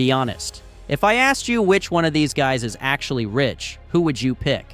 Be honest. If I asked you which one of these guys is actually rich, who would you pick?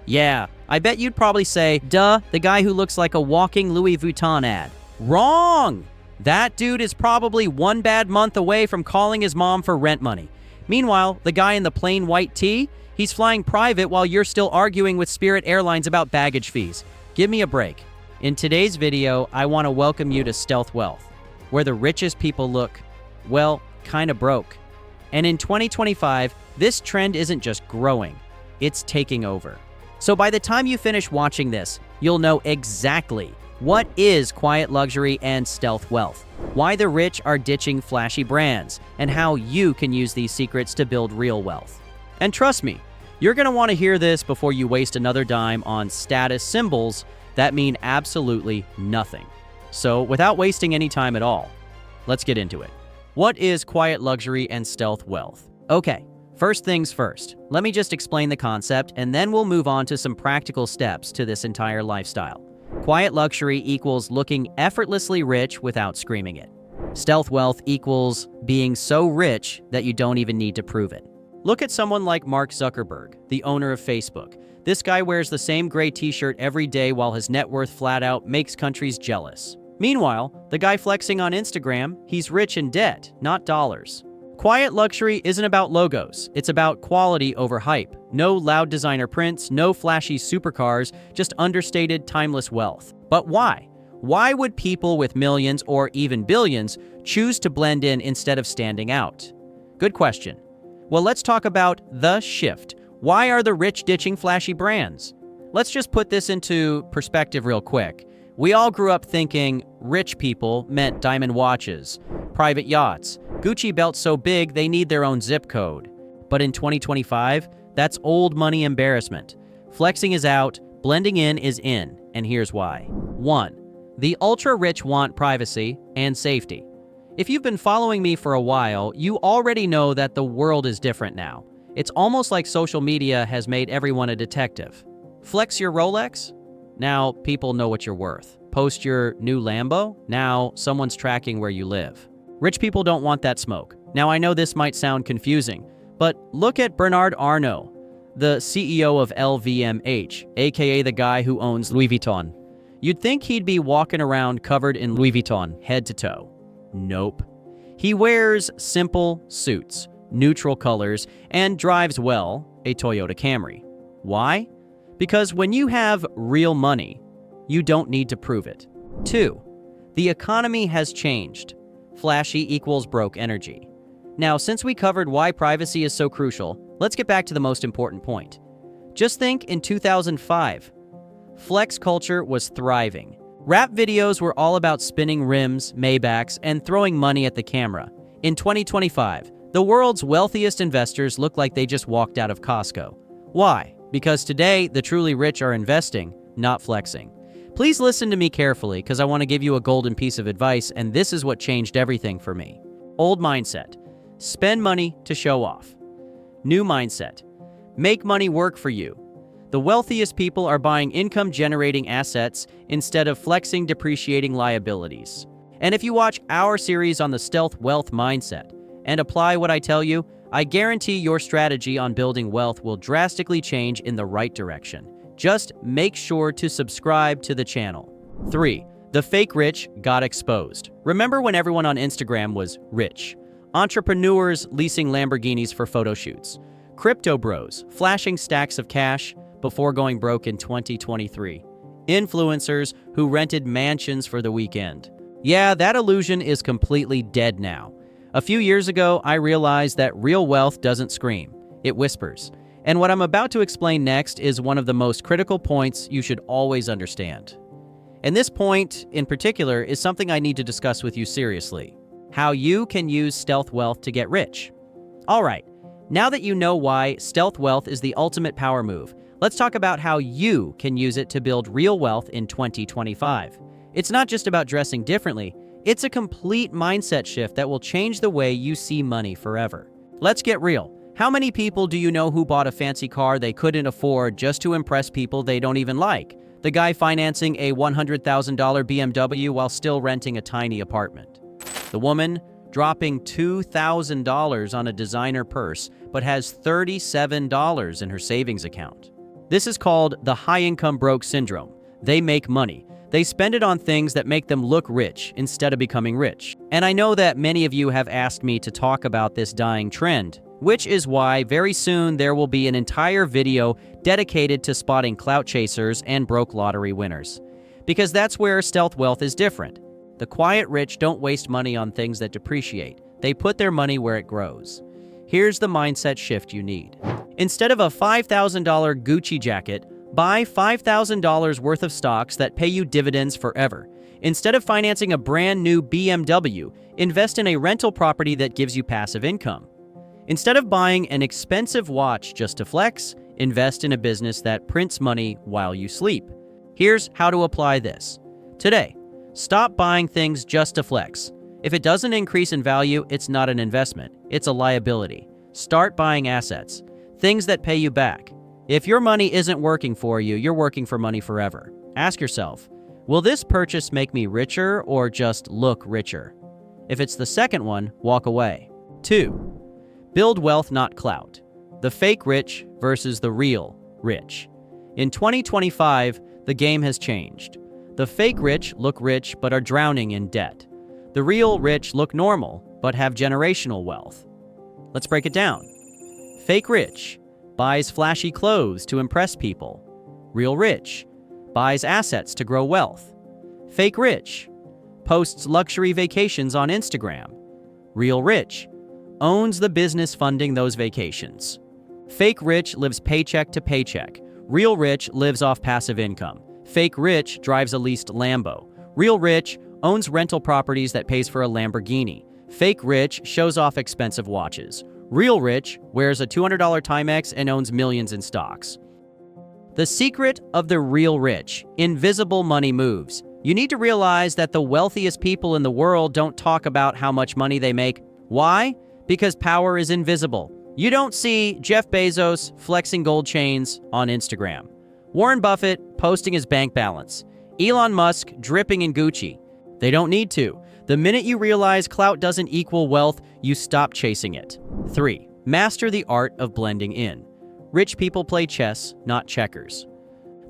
Yeah, I bet you'd probably say, duh, the guy who looks like a walking Louis Vuitton ad. Wrong! That dude is probably one bad month away from calling his mom for rent money. Meanwhile, the guy in the plain white tee, he's flying private while you're still arguing with Spirit Airlines about baggage fees. Give me a break. In today's video, I want to welcome you to Stealth Wealth, where the richest people look, well, kind of broke. And in 2025, this trend isn't just growing, it's taking over. So by the time you finish watching this, you'll know exactly what is quiet luxury and stealth wealth, why the rich are ditching flashy brands, and how you can use these secrets to build real wealth. And trust me, you're going to want to hear this before you waste another dime on status symbols that mean absolutely nothing. So without wasting any time at all, let's get into it. What is quiet luxury and stealth wealth? Okay, first things first, let me just explain the concept and then we'll move on to some practical steps to this entire lifestyle. Quiet luxury equals looking effortlessly rich without screaming it. Stealth wealth equals being so rich that you don't even need to prove it. Look at someone like Mark Zuckerberg, the owner of Facebook. This guy wears the same gray t-shirt every day while his net worth flat out makes countries jealous. Meanwhile, the guy flexing on Instagram, he's rich in debt, not dollars. Quiet luxury isn't about logos, it's about quality over hype. No loud designer prints, no flashy supercars, just understated, timeless wealth. But why? Why would people with millions or even billions choose to blend in instead of standing out? Good question. Well, let's talk about the shift. Why are the rich ditching flashy brands? Let's just put this into perspective real quick. We all grew up thinking rich people meant diamond watches, private yachts, Gucci belts so big they need their own zip code. But in 2025, that's old money embarrassment. Flexing is out, blending in is in, and here's why. 1. The ultra-rich want privacy and safety. If you've been following me for a while, you already know that the world is different now. It's almost like social media has made everyone a detective. Flex your Rolex? Now people know what you're worth. Post your new Lambo? Now someone's tracking where you live. Rich people don't want that smoke. Now I know this might sound confusing, but look at Bernard Arnault, the CEO of LVMH, aka the guy who owns Louis Vuitton. You'd think he'd be walking around covered in Louis Vuitton, head to toe. Nope. He wears simple suits, neutral colors, and drives, well, a Toyota Camry. Why? Because when you have real money, you don't need to prove it. 2. The economy has changed. Flashy equals broke energy. Now, since we covered why privacy is so crucial, let's get back to the most important point. Just think in 2005, flex culture was thriving. Rap videos were all about spinning rims, Maybachs, and throwing money at the camera. In 2025, the world's wealthiest investors look like they just walked out of Costco. Why? Because today, the truly rich are investing, not flexing. Please listen to me carefully because I want to give you a golden piece of advice, and this is what changed everything for me. Old mindset. Spend money to show off. New mindset. Make money work for you. The wealthiest people are buying income-generating assets instead of flexing depreciating liabilities. And if you watch our series on the stealth wealth mindset and apply what I tell you, I guarantee your strategy on building wealth will drastically change in the right direction. Just make sure to subscribe to the channel. 3. The fake rich got exposed. Remember when everyone on Instagram was rich? Entrepreneurs leasing Lamborghinis for photo shoots. Crypto bros flashing stacks of cash before going broke in 2023. Influencers who rented mansions for the weekend. Yeah, that illusion is completely dead now. A few years ago, I realized that real wealth doesn't scream, it whispers. And what I'm about to explain next is one of the most critical points you should always understand. And this point, in particular, is something I need to discuss with you seriously. How you can use stealth wealth to get rich. All right, now that you know why stealth wealth is the ultimate power move, let's talk about how you can use it to build real wealth in 2025. It's not just about dressing differently, it's a complete mindset shift that will change the way you see money forever. Let's get real. How many people do you know who bought a fancy car they couldn't afford just to impress people they don't even like? The guy financing a $100,000 BMW while still renting a tiny apartment. The woman dropping $2,000 on a designer purse, but has $37 in her savings account. This is called the high-income broke syndrome. They make money. They spend it on things that make them look rich instead of becoming rich. And I know that many of you have asked me to talk about this dying trend, which is why very soon there will be an entire video dedicated to spotting clout chasers and broke lottery winners. Because that's where stealth wealth is different. The quiet rich don't waste money on things that depreciate. They put their money where it grows. Here's the mindset shift you need. Instead of a $5,000 Gucci jacket, buy $5,000 worth of stocks that pay you dividends forever. Instead of financing a brand new BMW, invest in a rental property that gives you passive income. Instead of buying an expensive watch just to flex, invest in a business that prints money while you sleep. Here's how to apply this. Today, stop buying things just to flex. If it doesn't increase in value, it's not an investment. It's a liability. Start buying assets, things that pay you back. If your money isn't working for you, you're working for money forever. Ask yourself, will this purchase make me richer or just look richer? If it's the second one, walk away. 2. Build wealth, not clout. The fake rich versus the real rich. In 2025, the game has changed. The fake rich look rich but are drowning in debt. The real rich look normal but have generational wealth. Let's break it down. Fake rich buys flashy clothes to impress people. Real rich buys assets to grow wealth. Fake rich posts luxury vacations on Instagram. Real rich owns the business funding those vacations. Fake rich lives paycheck to paycheck. Real rich lives off passive income. Fake rich drives a leased Lambo. Real rich owns rental properties that pays for a Lamborghini. Fake rich shows off expensive watches. Real rich wears a $200 Timex and owns millions in stocks. The secret of the real rich: invisible money moves. You need to realize that the wealthiest people in the world don't talk about how much money they make. Why? Because power is invisible. You don't see Jeff Bezos flexing gold chains on Instagram. Warren Buffett posting his bank balance. Elon Musk dripping in Gucci. They don't need to. The minute you realize clout doesn't equal wealth, you stop chasing it. 3. Master the art of blending in. Rich people play chess, not checkers.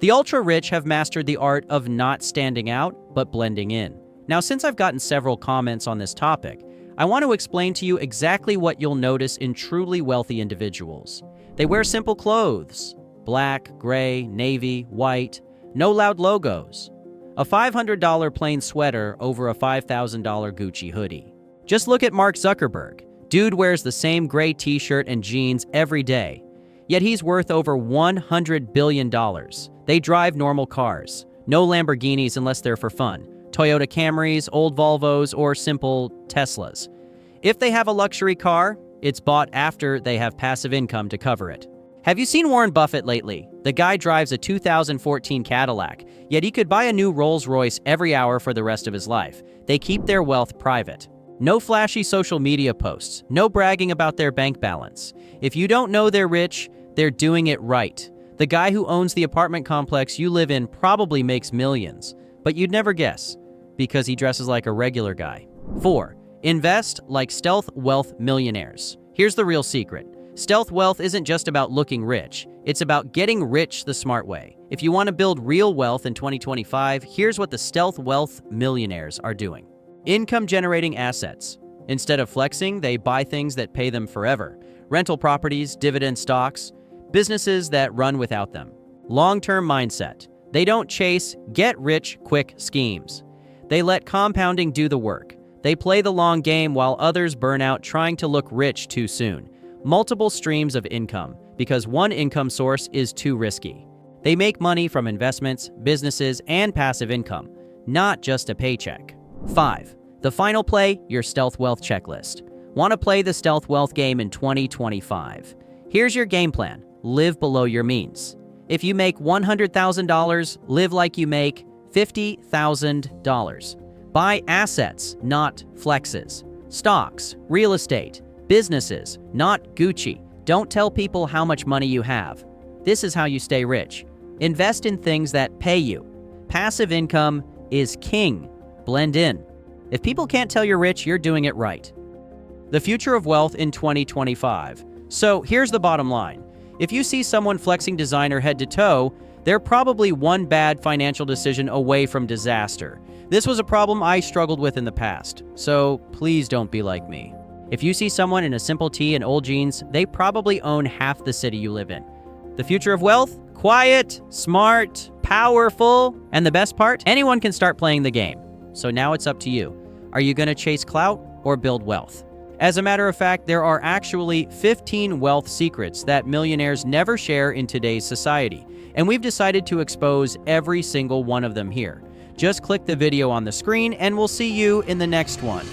The ultra-rich have mastered the art of not standing out, but blending in. Now, since I've gotten several comments on this topic, I want to explain to you exactly what you'll notice in truly wealthy individuals. They wear simple clothes: black, gray, navy, white, no loud logos. A $500 plain sweater over a $5,000 Gucci hoodie. Just look at Mark Zuckerberg. Dude wears the same gray t-shirt and jeans every day, yet he's worth over $100 billion. They drive normal cars. No Lamborghinis unless they're for fun. Toyota Camrys, old Volvos, or simple Teslas. If they have a luxury car, it's bought after they have passive income to cover it. Have you seen Warren Buffett lately? The guy drives a 2014 Cadillac, yet he could buy a new Rolls-Royce every hour for the rest of his life. They keep their wealth private. No flashy social media posts, no bragging about their bank balance. If you don't know they're rich, they're doing it right. The guy who owns the apartment complex you live in probably makes millions, but you'd never guess, because he dresses like a regular guy. 4. Invest like stealth wealth millionaires. Here's the real secret. Stealth wealth isn't just about looking rich. It's about getting rich the smart way. If you want to build real wealth in 2025, here's what the stealth wealth millionaires are doing. Income-generating assets. Instead of flexing, they buy things that pay them forever. Rental properties, dividend stocks, businesses that run without them. Long-term mindset. They don't chase get-rich-quick schemes. They let compounding do the work. They play the long game while others burn out trying to look rich too soon. Multiple streams of income, because one income source is too risky. They make money from investments, businesses, and passive income, not just a paycheck. 5. The final play, your stealth wealth checklist. Want to play the stealth wealth game in 2025? Here's your game plan. Live below your means. If you make $100,000, live like you make $50,000. Buy assets, not flexes. Stocks, real estate, businesses, not Gucci. Don't tell people how much money you have. This is how you stay rich. Invest in things that pay you. Passive income is king. Blend in. If people can't tell you're rich, you're doing it right. The future of wealth in 2025. So here's the bottom line. If you see someone flexing designer head to toe, they're probably one bad financial decision away from disaster. This was a problem I struggled with in the past, so please don't be like me. If you see someone in a simple tee and old jeans, they probably own half the city you live in. The future of wealth? Quiet, smart, powerful, and the best part? Anyone can start playing the game. So now it's up to you. Are you going to chase clout or build wealth? As a matter of fact, there are actually 15 wealth secrets that millionaires never share in today's society, and we've decided to expose every single one of them here. Just click the video on the screen and we'll see you in the next one.